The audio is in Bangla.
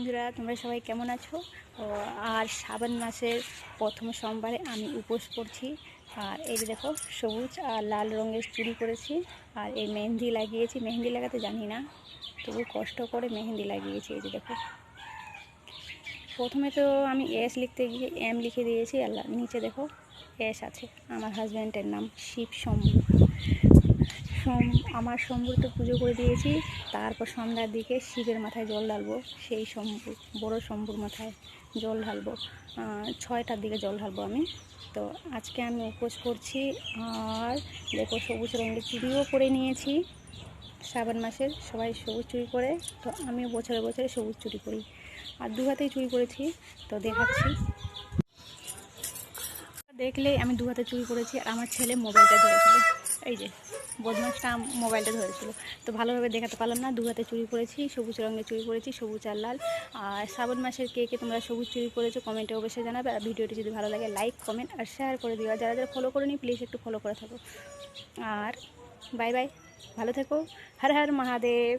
বন্ধুরা, তোমরা সবাই কেমন আছো? আর শ্রাবণ মাসের প্রথম সোমবারে আমি উপোস করছি। আর এই যে দেখো, সবুজ আর লাল রঙের চুড়ি করেছি। আর এই মেহেন্দি লাগিয়েছি। মেহেন্দি লাগাতে জানি না, তবু কষ্ট করে মেহেন্দি লাগিয়েছি। এই যে দেখো, প্রথমে তো আমি এস লিখতে গিয়ে এম লিখে দিয়েছি। আর নিচে দেখো এস আছে, আমার হাজব্যান্ডের নাম শিব শম্ভু। আমার শম্ভুর তো পুজো করে দিয়েছি। তারপর সন্ধ্যার দিকে শিবের মাথায় জল ঢালবো। সেই শম্ভু, বড় শম্ভুর মাথায় জল ঢালবো। 6টার দিকে জল ঢালবো আমি। তো আজকে আমি উপোস করছি। আর দেখো, সবুজ রঙের চুড়িও পরে নিয়েছি। শ্রাবণ মাসের সবাই সবুজ চুড়ি পরে, তো আমিও বছরে বছরে সবুজ চুড়ি পরি। আর দু হাতেই চুড়ি করেছি, তো দেখাচ্ছি। দেখলে আমি দু হাতে চুরি করেছি। আর আমার ছেলে মোবাইলটা ধরেছিল, এই যে বদমাসটা মোবাইলটা ধরেছিল, তো ভালোভাবে দেখাতে পারলাম না। দু হাতে চুরি করেছি, সবুজ রঙের চুরি করেছি, সবুজ আর লাল। আর শ্রাবণ মাসের কে কে তোমরা সবুজ চুরি করেছো কমেন্টে অবশ্যই জানাবে। আর ভিডিওটি যদি ভালো লাগে লাইক, কমেন্ট আর শেয়ার করে দিও। যারা যারা ফলো করোনি প্লিজ একটু ফলো করে থাকো। আর বাই বাই, ভালো থেকো। হর হর মহাদেব।